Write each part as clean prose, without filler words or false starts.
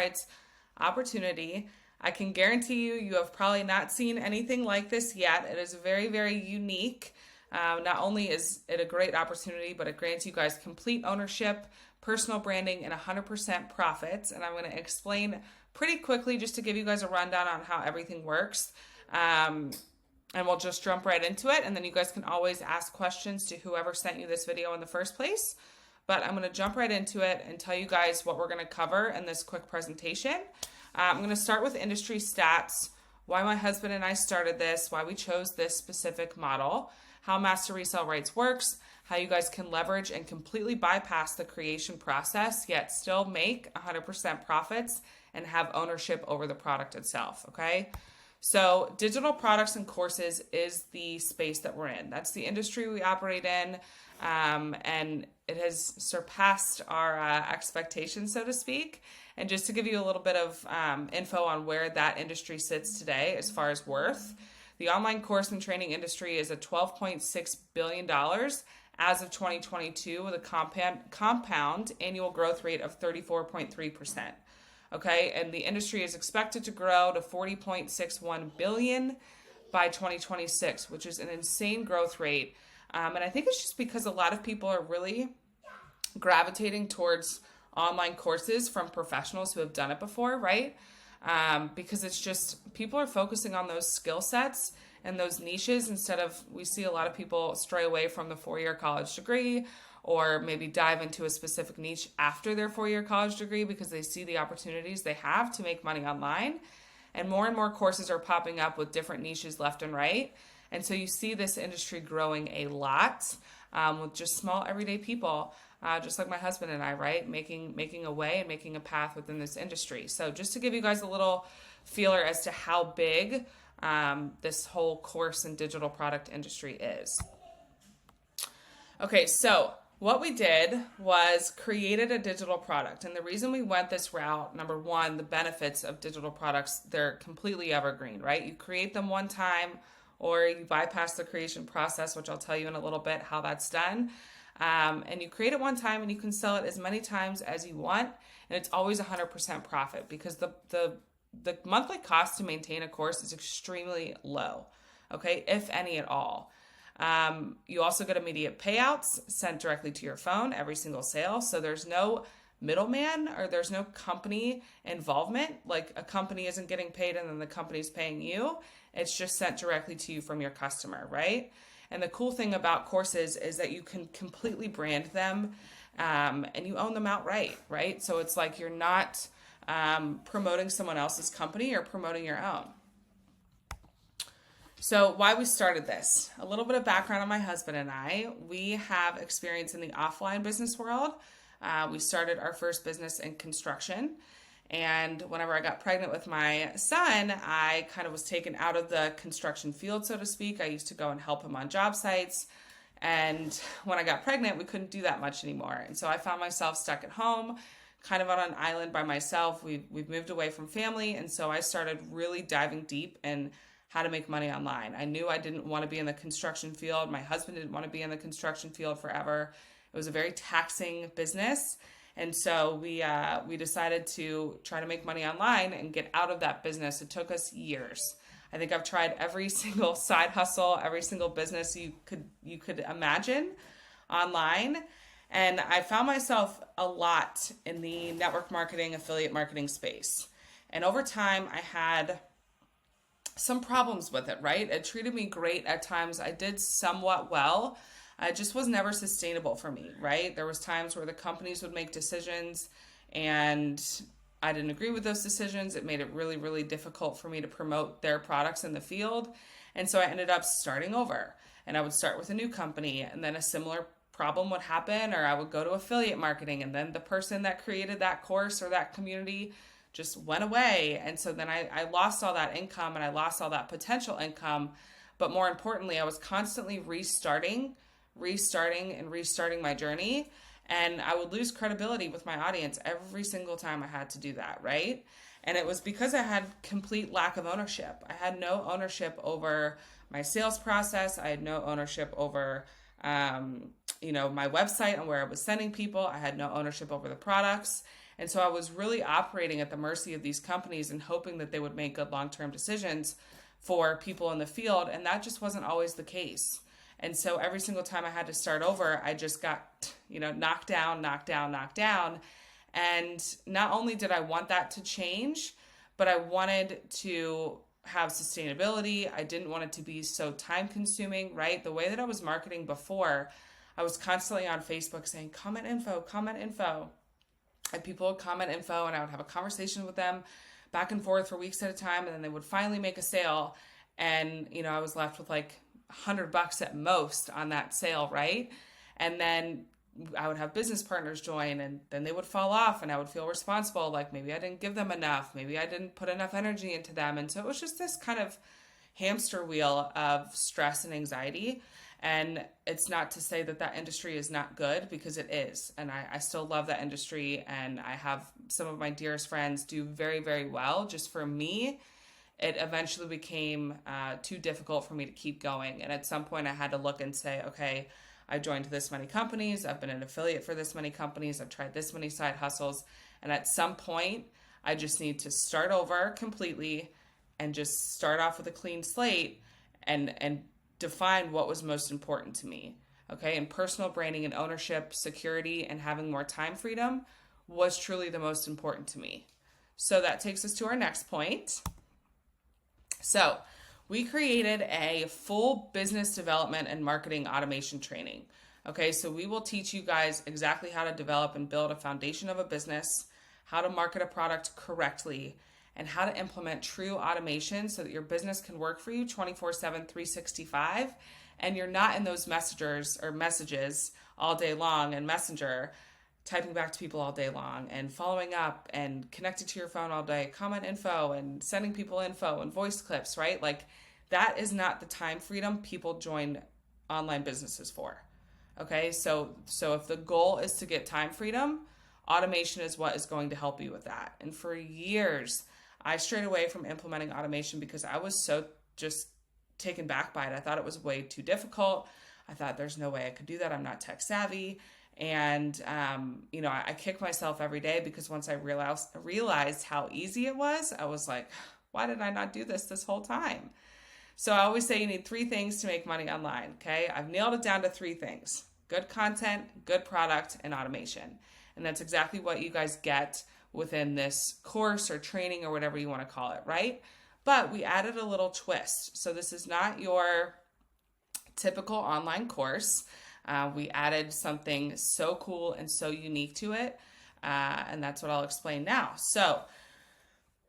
website's opportunity. I can guarantee you have probably not seen anything like this yet. It is very, very unique. Not only is it a great opportunity, but it grants you guys complete ownership, personal branding, and 100% profits. And I'm going to explain pretty quickly just to give you guys a rundown on how everything works. And we'll just jump right into it. And then you guys can always ask questions to whoever sent you this video in the first place. But I'm going to jump right into it and tell you guys what we're going to cover in this quick presentation. I'm going to start with industry stats, why my husband and I started this, why we chose this specific model, how master resale rights works, how you guys can leverage and completely bypass the creation process, yet still make 100% profits and have ownership over the product itself, okay? So digital products and courses is the space that we're in. That's the industry we operate in, and it has surpassed our expectations, so to speak. And just to give you a little bit of info on where that industry sits today as far as worth, the online course and training industry is at $12.6 billion as of 2022 with a compound annual growth rate of 34.3%. Okay, and the industry is expected to grow to 40.61 billion by 2026, which is an insane growth rate. And I think it's just because a lot of people are really gravitating towards online courses from professionals who have done it before, right? Because it's just, people are focusing on those skill sets and those niches instead of, we see a lot of people stray away from the 4-year college degree or maybe dive into a specific niche after their 4-year college degree because they see the opportunities they have to make money online. And more courses are popping up with different niches left and right. And so you see this industry growing a lot with just small everyday people, just like my husband and I, right? Making a way and making a path within this industry. So just to give you guys a little feeler as to how big this whole course and digital product industry is. Okay, so what we did was created a digital product. And the reason we went this route, number one, the benefits of digital products, they're completely evergreen, right? You create them one time or you bypass the creation process, which I'll tell you in a little bit how that's done. And you create it one time and you can sell it as many times as you want. And it's always 100% profit because the monthly cost to maintain a course is extremely low, okay, if any at all. You also get immediate payouts sent directly to your phone every single sale. So there's no middleman or there's no company involvement. Like a company isn't getting paid and then the company's paying you. It's just sent directly to you from your customer, right? And the cool thing about courses is that you can completely brand them and you own them outright, right? So it's like you're not promoting someone else's company or promoting your own. So why we started this, a little bit of background on my husband and I. We have experience in the offline business world. We started our first business in construction. And whenever I got pregnant with my son, I kind of was taken out of the construction field, so to speak. I used to go and help him on job sites. And when I got pregnant, we couldn't do that much anymore. And so I found myself stuck at home, kind of on an island by myself. We've moved away from family. And so I started really diving deep in how to make money online. I knew I didn't want to be in the construction field. My husband didn't want to be in the construction field forever. It was a very taxing business. And so we decided to try to make money online and get out of that business. It took us years. I think I've tried every single side hustle, every single business you could imagine online. And I found myself a lot in the network marketing, affiliate marketing space. And over time, I had some problems with it, right? It treated me great at times. I did somewhat well. It just was never sustainable for me, right? There was times where the companies would make decisions and I didn't agree with those decisions. It made it really, really difficult for me to promote their products in the field. And so I ended up starting over and I would start with a new company and then a similar problem would happen, or I would go to affiliate marketing and then the person that created that course or that community just went away. And so then I lost all that income and I lost all that potential income. But more importantly, I was constantly restarting my journey. And I would lose credibility with my audience every single time I had to do that, right? And it was because I had complete lack of ownership. I had no ownership over my sales process. I had no ownership over, my website and where I was sending people. I had no ownership over the products. And so I was really operating at the mercy of these companies and hoping that they would make good long-term decisions for people in the field. And that just wasn't always the case. And so every single time I had to start over, I just got, knocked down, knocked down, knocked down. And not only did I want that to change, but I wanted to have sustainability. I didn't want it to be so time consuming, right? The way that I was marketing before, I was constantly on Facebook saying, comment info, comment info. And people would comment info and I would have a conversation with them back and forth for weeks at a time. And then they would finally make a sale. And, I was left with like $100 at most on that sale, right? And then I would have business partners join and then they would fall off and I would feel responsible. Like maybe I didn't give them enough. Maybe I didn't put enough energy into them. And so it was just this kind of hamster wheel of stress and anxiety. And it's not to say that that industry is not good, because it is. And I still love that industry. And I have some of my dearest friends do very, very well. Just for me, it eventually became too difficult for me to keep going. And at some point I had to look and say, okay, I joined this many companies. I've been an affiliate for this many companies. I've tried this many side hustles. And at some point, I just need to start over completely and just start off with a clean slate and define what was most important to me. Okay. And personal branding and ownership, security, and having more time freedom was truly the most important to me. So that takes us to our next point. So we created a full business development and marketing automation training. Okay, so we will teach you guys exactly how to develop and build a foundation of a business, how to market a product correctly, and how to implement true automation so that your business can work for you 24/7, 365, and you're not in those messages all day long and Messenger, typing back to people all day long and following up and connected to your phone all day, comment info and sending people info and voice clips, right? Like that is not the time freedom people join online businesses for. Okay, so if the goal is to get time freedom, automation is what is going to help you with that. And for years, I strayed away from implementing automation because I was so just taken back by it. I thought it was way too difficult. I thought there's no way I could do that. I'm not tech savvy. And, I kick myself every day because once I realized how easy it was, I was like, why did I not do this whole time? So I always say you need 3 things to make money online. Okay. I've nailed it down to 3 things: good content, good product, and automation. And that's exactly what you guys get within this course or training or whatever you want to call it. Right. But we added a little twist. So this is not your typical online course. We added something so cool and so unique to it. And that's what I'll explain now. So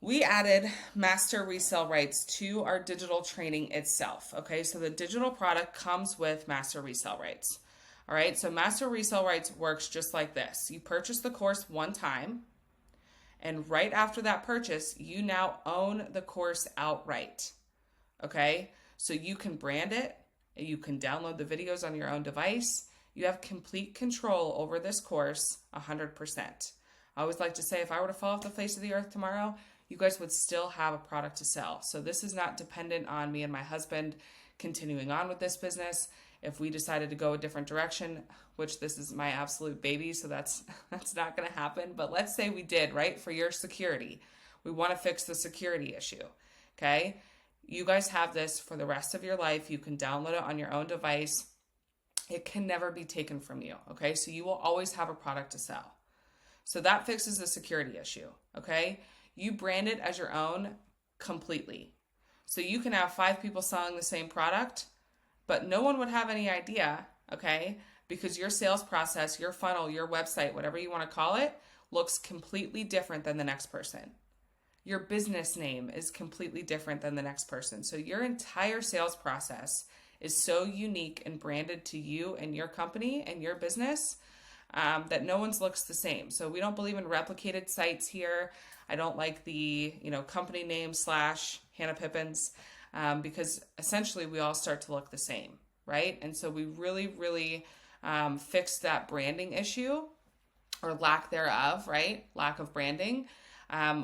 we added master resale rights to our digital training itself. Okay, so the digital product comes with master resale rights. All right, so master resale rights works just like this. You purchase the course one time, and right after that purchase, you now own the course outright. Okay, so you can brand it. You can download the videos on your own device. You have complete control over this course 100%. I always like to say, if I were to fall off the face of the earth tomorrow, you guys would still have a product to sell. So this is not dependent on me and my husband continuing on with this business. If we decided to go a different direction, which this is my absolute baby, so that's not going to happen. But let's say we did, right? For your security, we want to fix the security issue. Okay. You guys have this for the rest of your life. You can download it on your own device. It can never be taken from you, okay? So you will always have a product to sell. So that fixes the security issue, okay? You brand it as your own completely. So you can have 5 people selling the same product, but no one would have any idea, okay? Because your sales process, your funnel, your website, whatever you want to call it, looks completely different than the next person. Your business name is completely different than the next person. So your entire sales process is so unique and branded to you and your company and your business that no one's looks the same. So we don't believe in replicated sites here. I don't like the company name / Hannah Pippins because essentially we all start to look the same, right? And so we really, really fixed that branding issue or lack thereof, right? Lack of branding.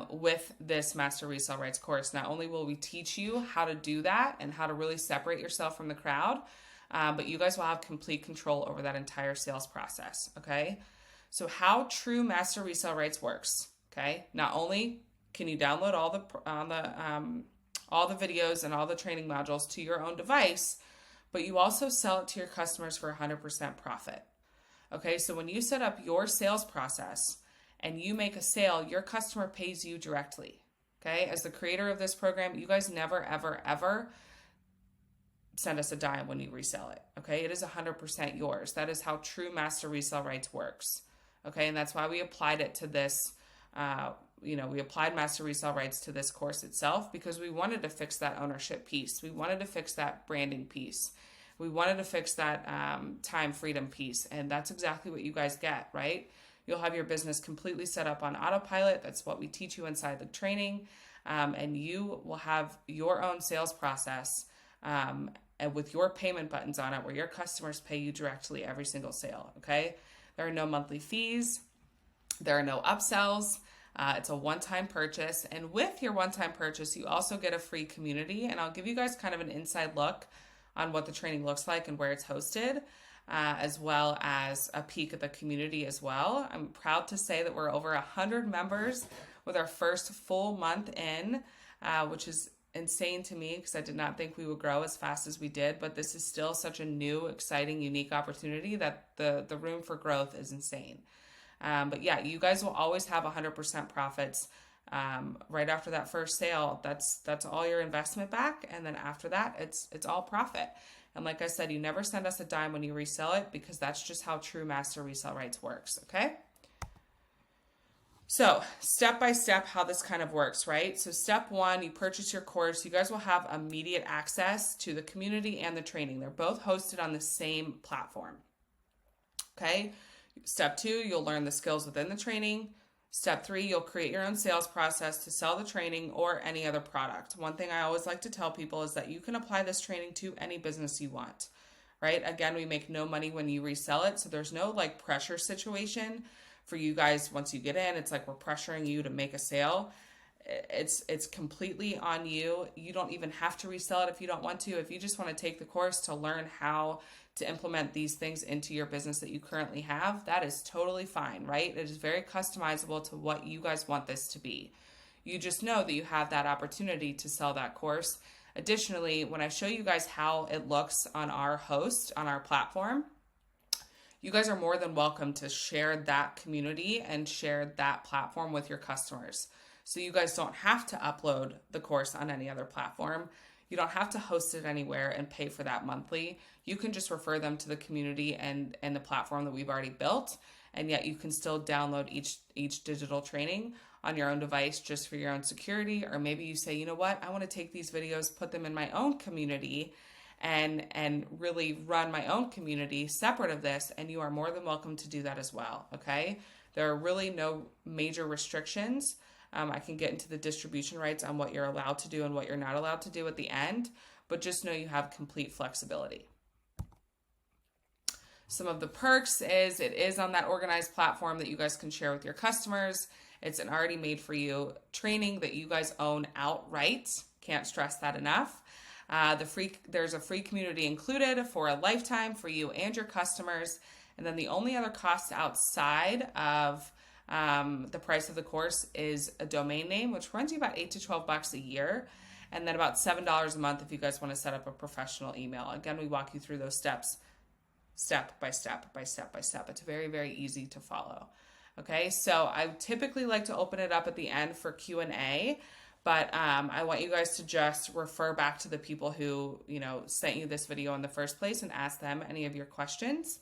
With this Master Resale Rights course. Not only will we teach you how to do that and how to really separate yourself from the crowd, but you guys will have complete control over that entire sales process, okay? So how True Master Resale Rights works, okay? Not only can you download all the videos and all the training modules to your own device, but you also sell it to your customers for 100% profit. Okay, so when you set up your sales process and you make a sale, your customer pays you directly. Okay, as the creator of this program, you guys never, ever, ever send us a dime when you resell it. Okay, it is 100% yours. That is how True Master Resale Rights works. Okay, and that's why we applied it to this. We applied Master Resale Rights to this course itself because we wanted to fix that ownership piece. We wanted to fix that branding piece. We wanted to fix that time freedom piece. And that's exactly what you guys get, right? You'll have your business completely set up on autopilot. That's what we teach you inside the training. And you will have your own sales process and with your payment buttons on it where your customers pay you directly every single sale, okay? There are no monthly fees. There are no upsells. It's a one-time purchase. And with your one-time purchase, you also get a free community. And I'll give you guys kind of an inside look on what the training looks like and where it's hosted, as well as a peek at the community as well. I'm proud to say that we're over 100 members with our first full month in, which is insane to me because I did not think we would grow as fast as we did, but this is still such a new, exciting, unique opportunity that the room for growth is insane. But yeah, you guys will always have 100% profits right after that first sale. That's all your investment back, and then after that, it's all profit. And like I said, you never send us a dime when you resell it because that's just how True Master Resale Rights works. Okay. So step by step, how this kind of works, right? So step one, you purchase your course. You guys will have immediate access to the community and the training. They're both hosted on the same platform. Okay. Step two, you'll learn the skills within the training. Step three, you'll create your own sales process to sell the training or any other product. One thing I always like to tell people is that you can apply this training to any business you want, right? Again, we make no money when you resell it. So there's no like pressure situation for you guys. Once you get in, it's like we're pressuring you to make a sale. It's completely on you. You don't even have to resell it if you don't want to. If you just want to take the course to learn how to implement these things into your business that you currently have, that is totally fine, right? It is very customizable to what you guys want this to be. You just know that you have that opportunity to sell that course. Additionally, when I show you guys how it looks on our host, on our platform, you guys are more than welcome to share that community and share that platform with your customers. So you guys don't have to upload the course on any other platform. You don't have to host it anywhere and pay for that monthly. You can just refer them to the community and the platform that we've already built. And yet you can still download each digital training on your own device just for your own security. Or maybe you say, you know what, I want to take these videos, put them in my own community and really run my own community separate of this. And you are more than welcome to do that as well. Okay. There are really no major restrictions. I can get into the distribution rights on what you're allowed to do and what you're not allowed to do at the end, but just know you have complete flexibility. Some of the perks is it is on that organized platform that you guys can share with your customers. It's an already made for you training that you guys own outright. Can't stress that enough. There's a free community included for a lifetime for you and your customers. And then the only other costs outside of the price of the course is a domain name, which runs you about $8 to $12 a year, and then about $7 a month if you guys want to set up a professional email. Again, we walk you through those steps, step by step by step by step. It's very, very easy to follow. Okay, so I typically like to open it up at the end for Q&A, but I want you guys to just refer back to the people who sent you this video in the first place and ask them any of your questions.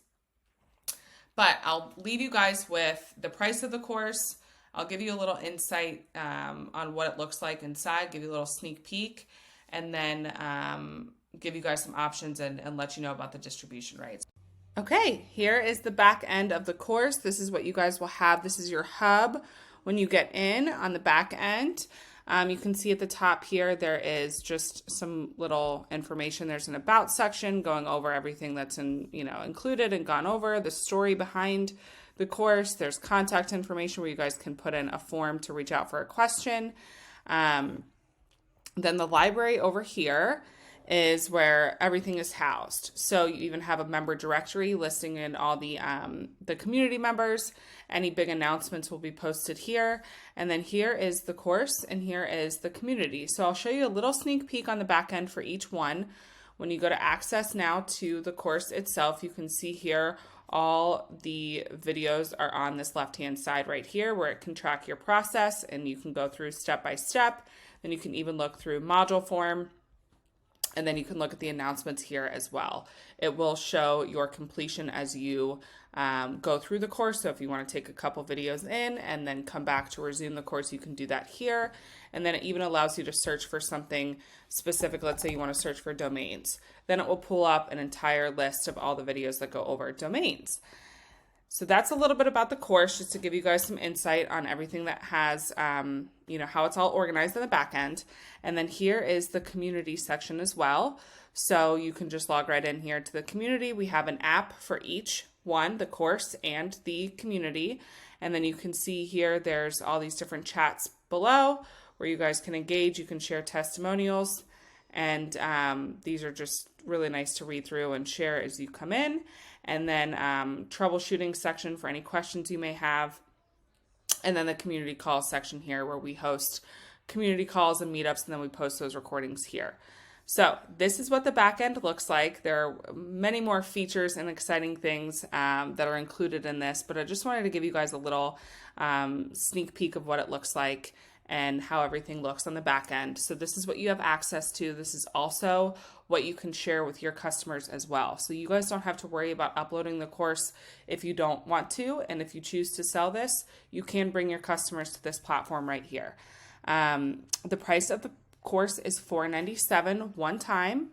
But I'll leave you guys with the price of the course. I'll give you a little insight on what it looks like inside, give you a little sneak peek, and then give you guys some options and let you know about the distribution rights. Okay, here is the back end of the course. This is what you guys will have. This is your hub when you get in on the back end. You can see at the top here, there is just some little information. There's an about section going over everything that's included and gone over, the story behind the course. There's contact information where you guys can put in a form to reach out for a question. Then the library over here is where everything is housed. So you even have a member directory listing in all the community members. Any big announcements will be posted here. And then here is the course, and here is the community. So I'll show you a little sneak peek on the back end for each one. When you go to access now to the course itself, you can see here all the videos are on this left-hand side right here where it can track your process, and you can go through step by step. Then you can even look through module form, and then you can look at the announcements here as well. It will show your completion as you go through the course. So if you want to take a couple videos in and then come back to resume the course, you can do that here. And then it even allows you to search for something specific. Let's say you want to search for domains. Then it will pull up an entire list of all the videos that go over domains. So that's a little bit about the course, just to give you guys some insight on everything that has, how it's all organized in the back end. And then here is the community section as well. So you can just log right in here to the community. We have an app for each one, the course and the community. And then you can see here, there's all these different chats below where you guys can engage. You can share testimonials. And these are just really nice to read through and share as you come in. And then troubleshooting section for any questions you may have. And then the community calls section here where we host community calls and meetups, and then we post those recordings here. So this is what the back end looks like. There are many more features and exciting things that are included in this, but I just wanted to give you guys a little sneak peek of what it looks like and how everything looks on the back end. So this is what you have access to. This is also what you can share with your customers as well. So you guys don't have to worry about uploading the course if you don't want to. And if you choose to sell this, you can bring your customers to this platform right here. The price of the course is $497 one time.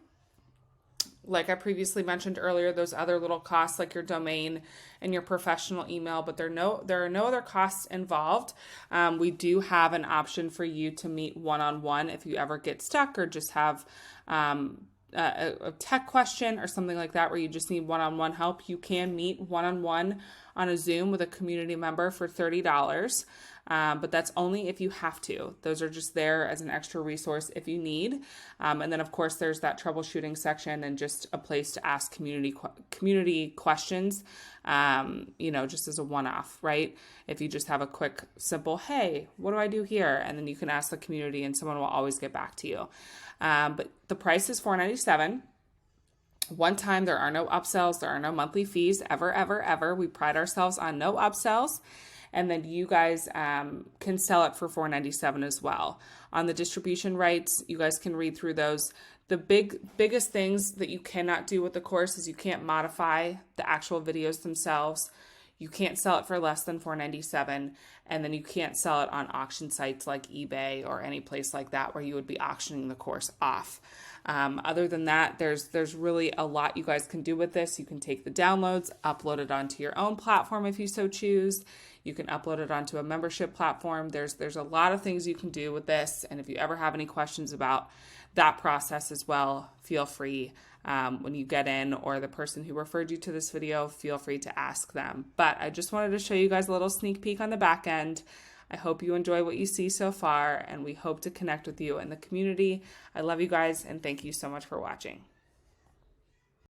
Like I previously mentioned earlier, those other little costs like your domain and your professional email, but there are no other costs involved. We do have an option for you to meet one-on-one if you ever get stuck or just have a tech question or something like that where you just need one-on-one help. You can meet one-on-one on a Zoom with a community member for $30. But that's only if you have to. Those are just there as an extra resource if you need. And then of course there's that troubleshooting section and just a place to ask community questions, just as a one-off, right? If you just have a quick, simple, hey, what do I do here? And then you can ask the community and someone will always get back to you. But the price is $497. One time, there are no upsells. There are no monthly fees ever, ever, ever. We pride ourselves on no upsells. And then you guys can sell it for $497 as well. On the distribution rights, you guys can read through those. The biggest things that you cannot do with the course is you can't modify the actual videos themselves. You can't sell it for less than $497, and then you can't sell it on auction sites like eBay or any place like that where you would be auctioning the course off. Other than that, there's really a lot you guys can do with this. You can take the downloads, upload it onto your own platform if you so choose. You can upload it onto a membership platform. There's a lot of things you can do with this, and if you ever have any questions about that process as well, feel free. When you get in, or the person who referred you to this video, feel free to ask them. But I just wanted to show you guys a little sneak peek on the back end. I hope you enjoy what you see so far, and we hope to connect with you in the community. I love you guys, and thank you so much for watching.